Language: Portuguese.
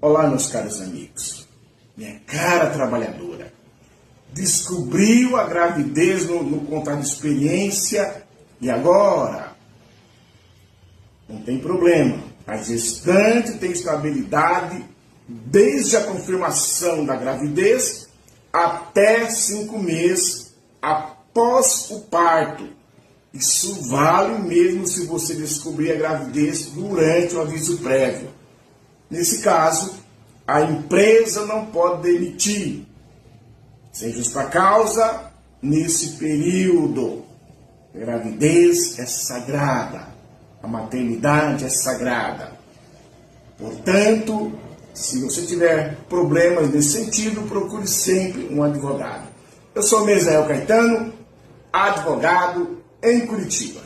Olá, meus caros amigos, minha cara trabalhadora, descobriu a gravidez no contar de experiência e agora? Não tem problema, a gestante tem estabilidade desde a confirmação da gravidez até 5 meses após o parto. Isso vale mesmo se você descobrir a gravidez durante o aviso prévio. Nesse caso, a empresa não pode demitir, sem justa causa, nesse período. A gravidez é sagrada, a maternidade é sagrada. Portanto, se você tiver problemas nesse sentido, procure sempre um advogado. Eu sou Mesael Caetano, advogado em Curitiba.